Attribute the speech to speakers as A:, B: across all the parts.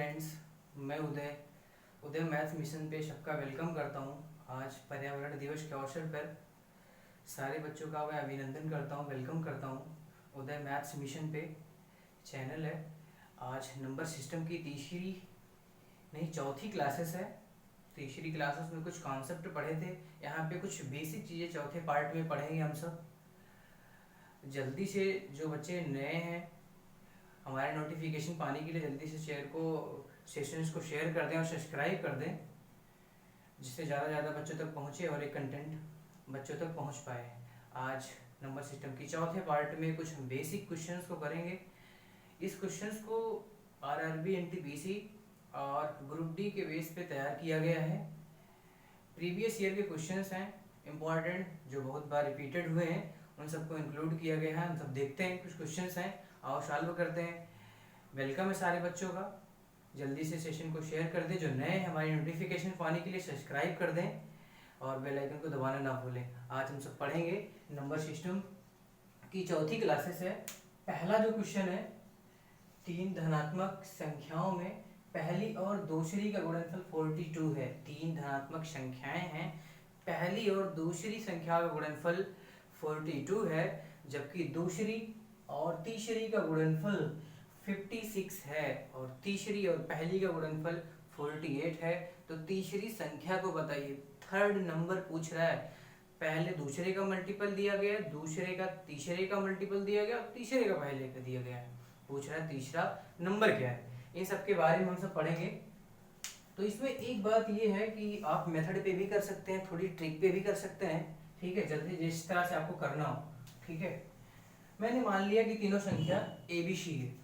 A: Friends, मैं उदय maths mission पे सबका वेलकम करता हूँ। आज पर्यावरण दिवस के अवसर पर सारे बच्चों का मैं अभिनंदन करता हूँ, वेलकम करता हूँ। उदय मैथ्स मिशन पे चैनल है। आज नंबर सिस्टम की चौथी क्लासेस है। तीसरी क्लासेस में कुछ कॉन्सेप्ट पढ़े थे। यहाँ पे कुछ बेसिक चीज़ें चौथे पार्ट में पढ़ेंगे हम सब। जल्दी से जो बच्चे नए हैं हमारे नोटिफिकेशन पाने के लिए जल्दी से सेशंस को शेयर कर दें और सब्सक्राइब कर दें, जिससे ज़्यादा बच्चों तक पहुँचे और एक कंटेंट बच्चों तक पहुँच पाए। आज नंबर सिस्टम की चौथे पार्ट में कुछ बेसिक क्वेश्चंस को करेंगे। इस क्वेश्चंस को आरआरबी एनटीपीसी और ग्रुप डी के बेस पे तैयार किया गया है। प्रीवियस ईयर के क्वेश्चंस हैं इम्पॉर्टेंट, जो बहुत बार रिपीटेड हुए हैं, उन सबको इंक्लूड किया गया है। हम सब देखते हैं, कुछ क्वेश्चंस हैं और सॉल्व करते हैं। वेलकम है सारे बच्चों का। जल्दी से सेशन को शेयर कर दें। जो नए हैं हमारी नोटिफिकेशन पाने के लिए सब्सक्राइब कर दें और बेल आइकन को दबाना ना भूलें। आज हम सब पढ़ेंगे नंबर सिस्टम की चौथी क्लासेस है। पहला जो क्वेश्चन है, तीन धनात्मक संख्याओं में पहली और दूसरी का गुणनफल 42 है। तीन धनात्मक संख्याएं हैं, पहली और दूसरी संख्या का गुणनफल 42 है, जबकि दूसरी और तीसरी का गुणनफल 56 है और तीसरी और पहली का गुणनफल 48 है। तो तीसरी संख्या को बताइए। थर्ड नंबर पूछ रहा है। पहले दूसरे का मल्टीपल दिया गया है, दूसरे का तीसरे का मल्टीपल दिया गया और तीसरे का पहले का दिया गया है। पूछ रहा है तीसरा नंबर क्या है। इन सब के बारे में हम सब पढ़ेंगे। तो इसमें एक बात ये है कि आप मेथड पे भी कर सकते हैं, थोड़ी ट्रिक पे भी कर सकते हैं। ठीक है, जल्दी जिस तरह से आपको करना हो। ठीक है, मैंने मान लिया कि तीनों संख्या एबीसी है।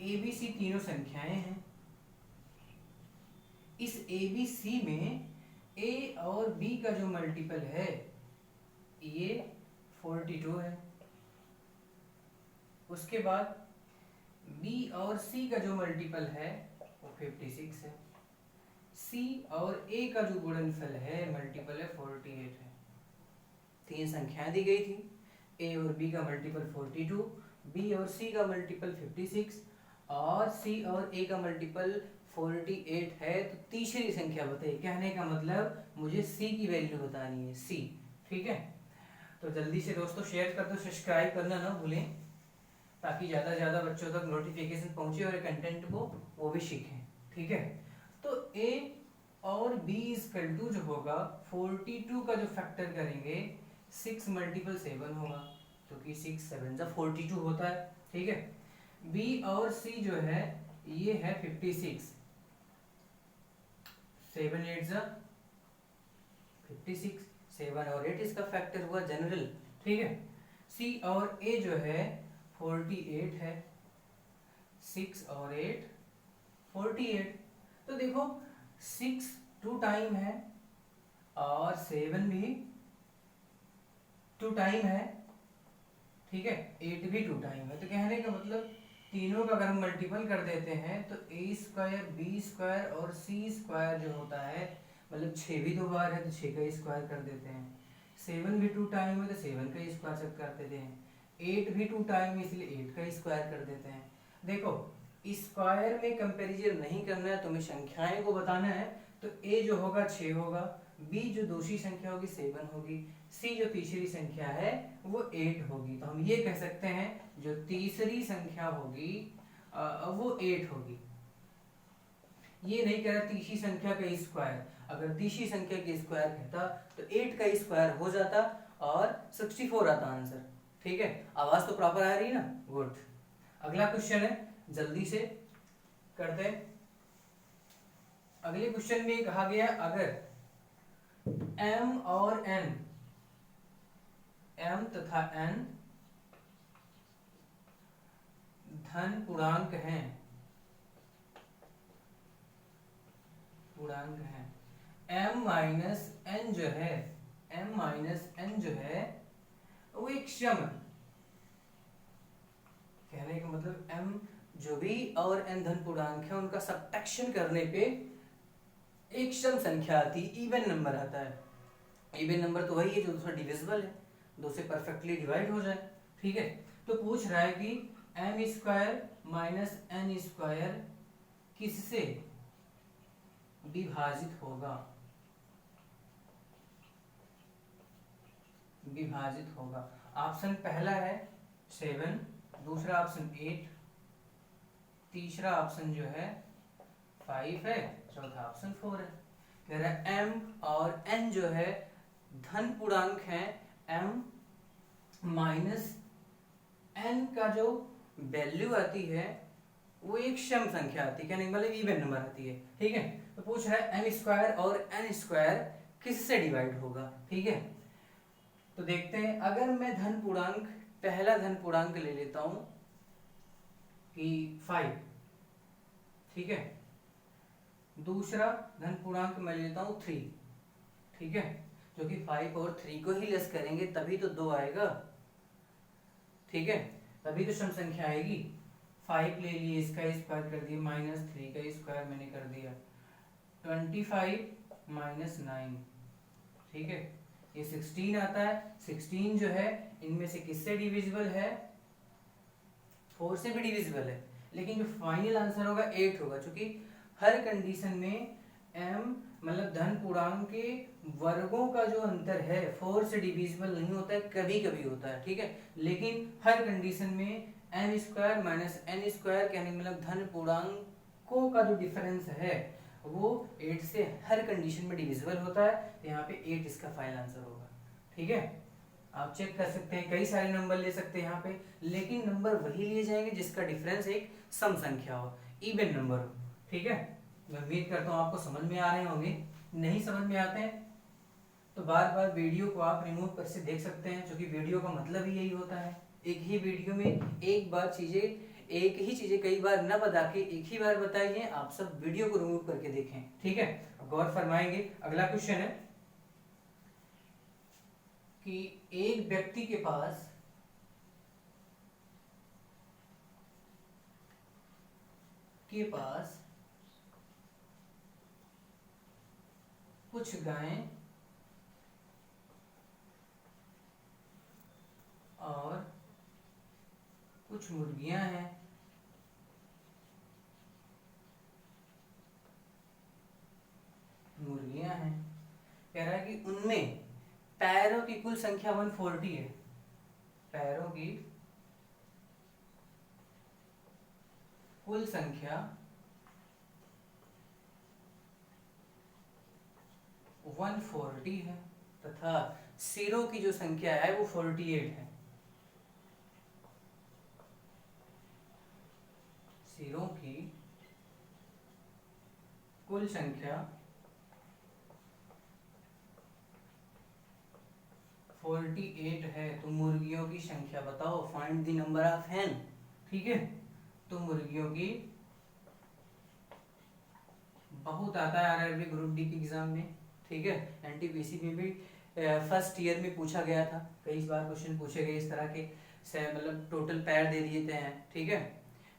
A: एबीसी तीनों संख्याएं हैं। इस एबीसी में ए और बी का जो मल्टीपल है ये 42 है। उसके बाद बी और सी का जो मल्टीपल है वो 56 है। सी और ए का जो गुणनफल है मल्टीपल है 48 है। तीन संख्याएं दी गई थी। ए और बी का मल्टीपल 42, बी और सी का मल्टीपल 56 और सी और ए का मल्टीपल 48 है। तो तीसरी संख्या बताइए। कहने का मतलब मुझे सी की वैल्यू बतानी है, सी। ठीक है, तो जल्दी से दोस्तों शेयर कर दो, सब्सक्राइब करना ना भूलें, ताकि ज़्यादा बच्चों तक नोटिफिकेशन पहुंचे और कंटेंट को वो भी सीखें। ठीक है, तो ए और बी इक्वल टू जो होगा 42 का जो फैक्टर करेंगे 6 मल्टीपल 7 होगा, क्योंकि 6 7 जा 42 होता है। ठीक है, बी और सी जो है ये है 56, 7 8 जा 56, 7 और 8 इसका फैक्टर हुआ जनरल। ठीक है, सी और ए जो है 48 है, 6 और 8 48। तो देखो 6 2 टाइम है और 7 भी 2 टाइम है। ठीक है, 8 भी 2 टाइम है। तो कहने का मतलब तीनों का अगर हम मल्टीपल कर देते हैं तो ए स्क्वायर बी स्क्वायर और सी स्क्वायर जो होता है, मतलब 6 भी 2 बार है तो 6 का स्क्वायर कर देते हैं। 7 भी 2 टाइम है तो 7 का स्क्वायर कर देते हैं। 8 भी 2 टाइम है इसलिए 8 का स्क्वायर कर देते हैं। देखो स्क्वायर में कंपैरिजन नहीं करना है, तुम्हें संख्याएं को बताना है। तो ए जो होगा 6 होगा, बी जो दूसरी संख्या होगी 7 होगी, सी जो तीसरी संख्या है वो 8 होगी। तो हम ये कह सकते हैं जो तीसरी संख्या होगी वो 8 होगी। ये नहीं कह रहा तीसरी संख्या का स्क्वायर। अगर तीसरी संख्या का स्क्वायर कहता तो 8 का स्क्वायर हो जाता और 64 आता आंसर। ठीक है, आवाज तो प्रॉपर आ रही है ना? गुड। अगला क्वेश्चन है, जल्दी से करते हैं। अगले क्वेश्चन में कहा गया अगर m और n, m तथा n धन पूर्णांक हैं, m माइनस n जो है, m माइनस n जो है वो एक सम है। कहने का मतलब m जो भी और n धन पूर्णांक है उनका सब्ट्रैक्शन करने पे एक सम संख्या आती है, इवन नंबर आता है। इवन नंबर तो वही है जो दूसरा डिविजिबल है, दो से परफेक्टली डिवाइड हो जाए। ठीक है, तो पूछ रहा है कि m square minus n square किससे विभाजित होगा, विभाजित होगा। ऑप्शन पहला है 7, दूसरा ऑप्शन 8, तीसरा ऑप्शन जो है 5 है, चौथा ऑप्शन 4 है। कह रहा है m और n जो है धन पूर्णांक है, m माइनस n का जो वैल्यू आती है वो एक सम संख्या आती है, कहने का मतलब इवन नंबर आती है। ठीक है, तो पूछ रहा है m स्क्वायर और n स्क्वायर किससे डिवाइड होगा। ठीक है, तो देखते हैं। अगर मैं धन पूर्णांक, पहला धन पूर्णांक ले लेता हूं कि 5, ठीक है, दूसरा धन पूर्णांक मैं लेता हूं 3, ठीक है, जो कि 5 और 3 को ही लेस करेंगे तभी तो 2 आएगा। ठीक है, तभी तो सम संख्या आएगी। 5 ले लिए, इसका स्क्वायर कर दिया, माइनस 3 का स्क्वायर मैंने कर दिया, 25 माइनस 9, ठीक है, ये 16 आता है। 16 जो है इनमें से किससे डिविजिबल है, 4 से भी डिविजिबल है, लेकिन जो फाइनल आंसर होगा 8 होगा, क्योंकि हर कंडीशन में m मतलब धन पूर्णांक के वर्गों का जो अंतर है 4 से डिविजिबल नहीं होता है, कभी कभी होता है। ठीक है, लेकिन हर कंडीशन में m square minus n square कहने मतलब धन पूर्णांकों का जो डिफरेंस है वो 8 से हर कंडीशन में डिविजिबल होता है, तो यहाँ पे 8 इसका फाइनल आंसर होगा। ठीक है, आप चेक कर सकते हैं, कई सारे नंबर ले सकते हैं यहाँ पे, लेकिन नंबर वही लिए जाएंगे जिसका डिफरेंस एक सम संख्या हो, इवन नंबर हो। ठीक है, मैं उम्मीद करता हूँ आपको समझ में आ रहे होंगे। नहीं समझ में आते हैं तो बार बार वीडियो को आप रिमूव कर से देख सकते हैं, क्योंकि वीडियो का मतलब ही यही होता है, एक ही वीडियो में एक ही चीजें कई बार न बता के एक ही बार बताइए, आप सब वीडियो को रिमूव करके देखें। ठीक है, गौर फरमाएंगे। अगला क्वेश्चन है कि एक व्यक्ति के पास कुछ गायें और कुछ मुर्गियां हैं, कह रहा है कि उनमें पैरों की कुल संख्या 140 है, पैरों की कुल संख्या 140 है तथा सिरों की जो संख्या है वो 48 है। सिरों की कुल संख्या 48 है, तो मुर्गियों की संख्या बताओ, फाइंड द नंबर ऑफ हैन। ठीक है, तो मुर्गियों की, बहुत आता है आरआरबी ग्रुप डी के एग्जाम में। ठीक है, एनटीपीसी में भी फर्स्ट ईयर में पूछा गया था, कई बार क्वेश्चन पूछे गए इस तरह के, मतलब टोटल पैर दे देते हैं, ठीक है,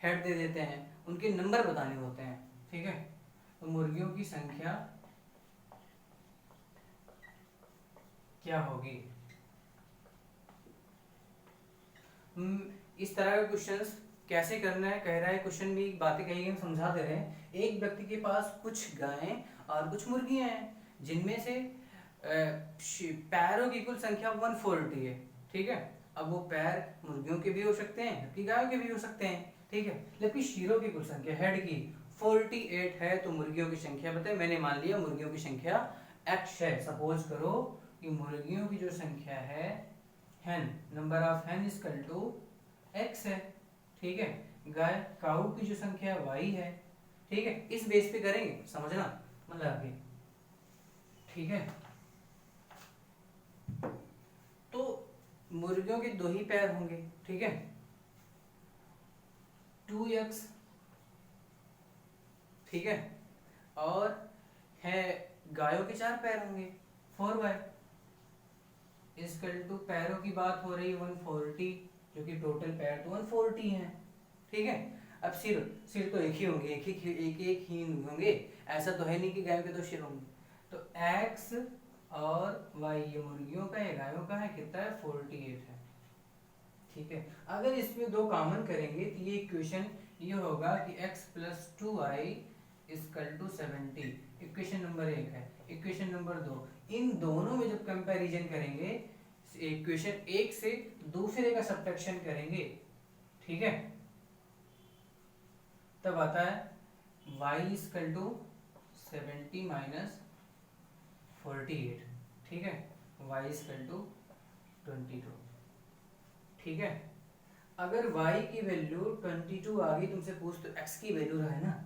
A: हेड दे देते हैं, उनके नंबर बताने होते हैं। ठीक है, तो मुर्गियों की संख्या क्या होगी, इस तरह के क्वेश्चंस कैसे करना है, कह रहा है क्वेश्चन में बातें कही गई, समझा दे रहे हैं। एक व्यक्ति के पास कुछ गायें और कुछ मुर्गियां हैं, जिनमें से पैरों की कुल संख्या 140 है। ठीक है, अब वो पैर मुर्गियों के भी हो सकते हैं, जबकि गायों के भी हो सकते हैं। ठीक है, जबकि शीरों की कुल संख्या, हेड की 48 है, तो मुर्गियों की संख्या बताए, मैंने मान लिया मुर्गियों की संख्या x है। सपोज करो कि मुर्गियों की जो संख्या है hen, number of hen equal to x है। ठीक है, गाय काऊ की जो संख्या है y है। ठीक है, इस बेस पे करेंगे, समझना मतलब आगे। ठीक है, तो मुर्गियों के 2 ही पैर होंगे। ठीक है, 2x, ठीक है, और है गायों के 4 पैर होंगे, 4y इक्वल टू, पैरों की बात हो रही है 140, जो कि टोटल पैर तो 140 हैं। ठीक है, अब सिर तो एक ही होंगे, एक ही होंगे, ऐसा तो है नहीं कि गायों के 2 सिर होंगे। तो x और y, ये मुर्गियों का है, गायों का है, कितना है 48 है। ठीक है, अगर इसमें 2 कॉमन करेंगे तो ये इक्वेशन ये होगा कि x plus 2y equal to 70। Equation number 1 है। इक्वेशन नंबर 2, इन दोनों में जब कंपैरिजन करेंगे, इक्वेशन 1 से दूसरे का सब्ट्रैक्शन करेंगे, ठीक है, तब आता है y इक्वल टू 70 माइनस 48, ठीक है, y इक्वल टू 22, ठीक है। अगर y की वैल्यू 22 आ गई, तुमसे पूछ तो x की वैल्यू रहा है ना,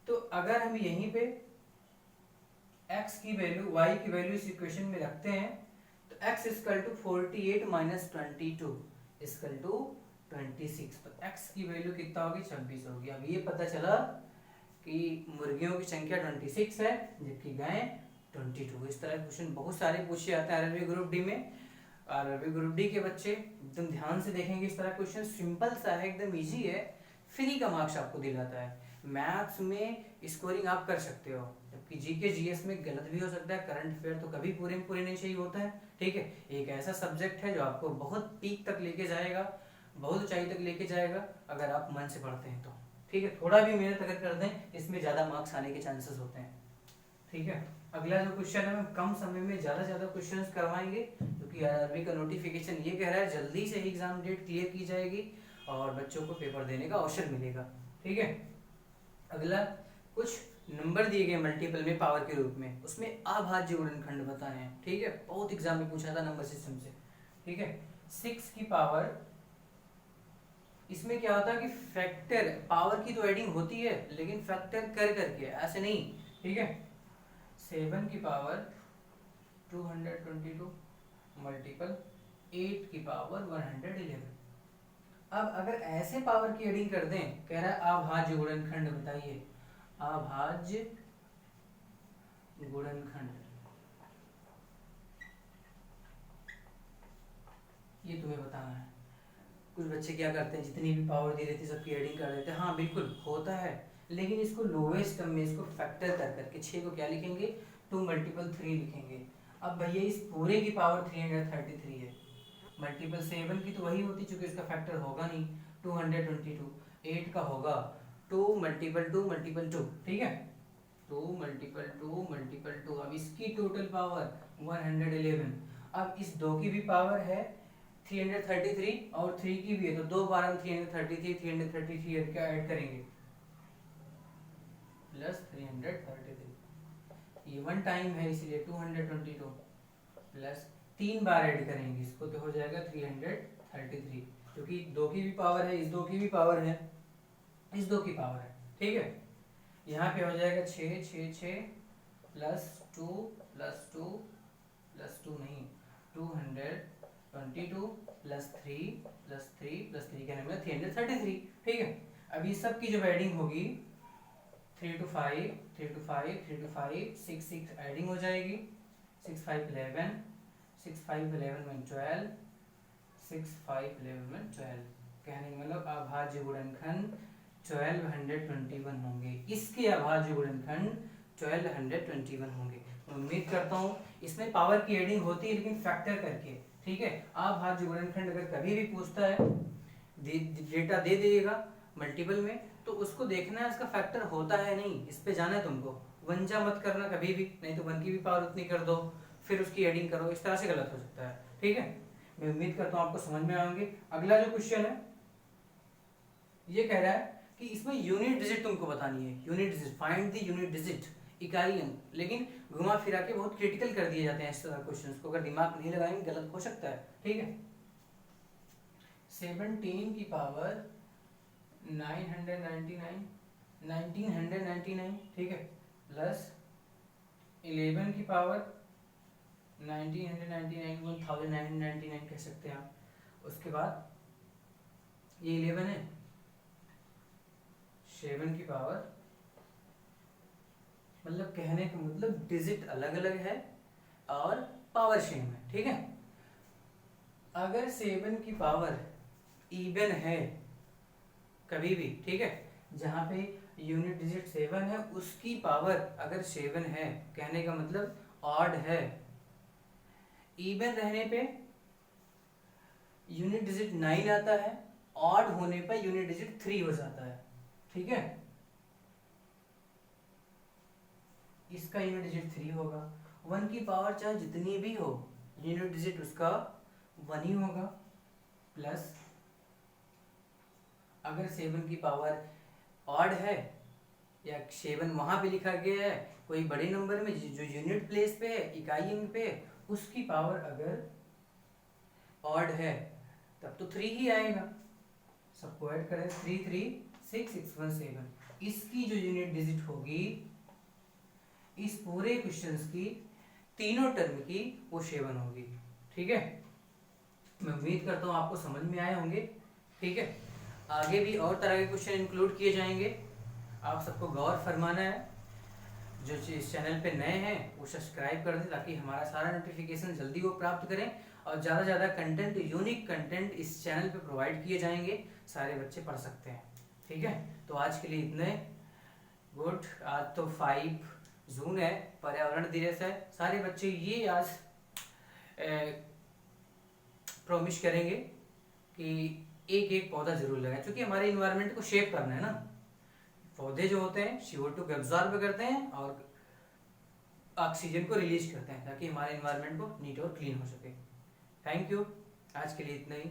A: तो अगर हम यहीं पे x की वैल्यू y की वैल्यू इस इक्वेशन में रखते हैं, तो x equal to 48 minus 22 equal to 26, तो x की वैल्यू कितना होगी, 26 होगी। अब ये पता चला कि मुर्गियों की संख्या 26 है जबकि गाय 22। इस तरह क्वेश्चन बहुत सारे पूछे जाते हैं आरआरबी ग्रुप डी में। आरआरबी ग्रुप डी के बच्चे एकदम ध्यान से देखेंगे, इस तरह क्वेश्चन सिंपल सा है, एकदम इजी है, फ्री का मार्क्स आपको दिलाता है। मैथ्स में स्कोरिंग आप कर सकते हो, जबकि जीके जीएस में गलत भी हो सकता है, करंट अफेयर तो कभी पूरे में पूरे नहीं चाहिए होता है, ठीक है। एक ऐसा सब्जेक्ट है जो आपको बहुत पीक तक लेके जाएगा, बहुत ऊंचाई तक लेके जाएगा अगर आप मन से पढ़ते हैं तो, ठीक है। थोड़ा भी मेहनत अगर कर दें, इसमें ज़्यादा मार्क्स आने के चांसेस होते हैं, ठीक है। अगला जो क्वेश्चन है, हम कम समय में ज़्यादा क्वेश्चंस करवाएंगे, क्योंकि आरआरबी का नोटिफिकेशन ये कह रहा है जल्दी से एग्जाम डेट क्लियर की जाएगी और बच्चों को पेपर देने का अवसर मिलेगा, ठीक है। अगला कुछ नंबर दिए गए मल्टीपल में पावर के रूप में, उसमें अभाज्य गुणनखंड बताने हैं, ठीक है। बहुत एग्जाम में पूछा था नंबर सिस्टम से, ठीक है। 6 की पावर, इसमें क्या होता है कि फैक्टर, पावर की तो एडिंग होती है लेकिन फैक्टर कर करके, ऐसे नहीं, ठीक है। 7 की पावर 222 मल्टीपल 8 की पावर 111। अब अगर ऐसे पावर की एडिंग कर दें, कह रहा है अभाज्य गुणनखंड बताइए, अभाज्य गुणनखंड, ये तुम्हें बताना है। कुछ बच्चे क्या करते हैं, जितनी भी पावर दे देते सबकी एडिंग कर देते हैं, हाँ बिल्कुल होता है, लेकिन इसको लोवेस्ट टर्म में इसको फैक्टर कर करके 6 को क्या लिखेंगे, 2 मल्टीपल 3 लिखेंगे। अब भैया इस पूरे की पावर 333 है, मल्टीपल 7 की तो वही होती चूंकि इसका फैक्टर होगा नहीं, 222, 8 का होगा 2 मल्टीपल 2 मल्टीपल 2, ठीक है, 2 मल्टीपल 2 मल्टीपल 2। अब इसकी टोटल पावर 111। अब इस 2 की भी पावर है 333 और 3 की भी है, तो 2 बार हम 333 का ऐड करेंगे प्लस 333, ये वन टाइम है इसलिए 222 प्लस 3 बार ऐड करेंगे इसको, तो हो जाएगा 333, क्योंकि 2 की भी पावर है, इस 2 की भी पावर है, इस 2 की पावर है, ठीक है। यहाँ पे हो जाएगा 6 6 6 प्लस 2 प्लस 2 प्लस 2 नहीं, 222 प्लस 3 प्लस 3 प्लस 3 का नंबर 333, ठीक है। अब ये सब की जब एडिंग होगी 3 to 5 3 to 5 3 to 5 6 6 एडिंग हो जाएगी, 6 5 11 6 5 11 में 12 6 5 11 में 12, कहने का मतलब अभाज्य गुणनखंड 1221 होंगे, इसके अभाज्य गुणनखंड 1221 होंगे। उम्मीद करता हूँ इसमें पावर की एडिंग होती है लेकिन फैक्टर करके, ठीक है। अभाज्य गुणनखंड अगर कभी भी पूछता है, डेटा दे देगा मल्टीपल में, तो उसको देखना है इसका फैक्टर होता है नहीं, इस पे जाना है तुमको, वंजा मत करना कभी भी, नहीं तो 1 की भी पावर उतनी कर दो फिर उसकी एडिंग करो, इस तरह से गलत हो सकता है, ठीक है। मैं उम्मीद करता हूँ आपको समझ में आएंगे। अगला जो क्वेश्चन है ये कह रहा है कि इसमें यूनिट डिजिट तुमको बतानी है, unit digit, find the unit digit, इकाई अंक, लेकिन घुमा फिरा के बहुत क्रिटिकल कर दिए जाते हैं इस तरह क्वेश्चंस को, अगर दिमाग नहीं लगाएंगे गलत हो सकता है, ठीक है। 17 की पावर 1999, ठीक है, प्लस 11 की पावर 1999 कह सकते हैं आप, उसके बाद ये 11 है, 7 की पावर, मतलब कहने का मतलब डिजिट अलग अलग है और पावर सेम है, ठीक है। अगर 7 की पावर इवन है कभी भी, ठीक है, जहां पे यूनिट डिजिट 7 है उसकी पावर अगर 7 है, कहने का मतलब ऑड है, इवन रहने पे यूनिट डिजिट 9 आता है, ऑड होने पर यूनिट डिजिट 3 हो जाता है, ठीक है, इसका यूनिट डिजिट 3 होगा। 1 की पावर चाहे जितनी भी हो, यूनिट डिजिट उसका 1 ही होगा। प्लस अगर 7 की पावर ऑड है या 7 वहां पे लिखा गया है कोई बड़े नंबर में जो यूनिट प्लेस पे है, इकाई अंक पे, उसकी पावर अगर ऑड है तब तो 3 ही आएगा। सबको ऐड करें, 3 3 6 6 1 7। इसकी जो यूनिट डिजिट होगी इस पूरे क्वेश्चंस की तीनों टर्म की वो 7 होगी। ठीक है, मैं उम्मीद करता हूँ आपको समझ में आए होंगे। ठीक है, आगे भी और तरह के क्वेश्चन इंक्लूड किए जाएंगे, आप सबको गौर फरमाना है। जो इस चैनल पे नए हैं वो सब्सक्राइब कर दें ताकि हमारा सारा नोटिफिकेशन जल्दी वो प्राप्त करें, और ज़्यादा से ज़्यादा कंटेंट, यूनिक कंटेंट इस चैनल पे प्रोवाइड किए जाएंगे, सारे बच्चे पढ़ सकते हैं। ठीक है, तो आज के लिए इतने। गुड, आज तो 5 जून है, पर्यावरण दिवस है। सारे बच्चे ये आज प्रॉमिस करेंगे कि एक एक पौधा जरूर लगाएं, क्योंकि हमारे इन्वायरमेंट को शेप करना है ना। पौधे जो होते हैं CO2 को एब्जॉर्ब करते हैं और ऑक्सीजन को रिलीज करते हैं ताकि हमारे इन्वायरमेंट को नीट और क्लीन हो सके। थैंक यू, आज के लिए इतना ही।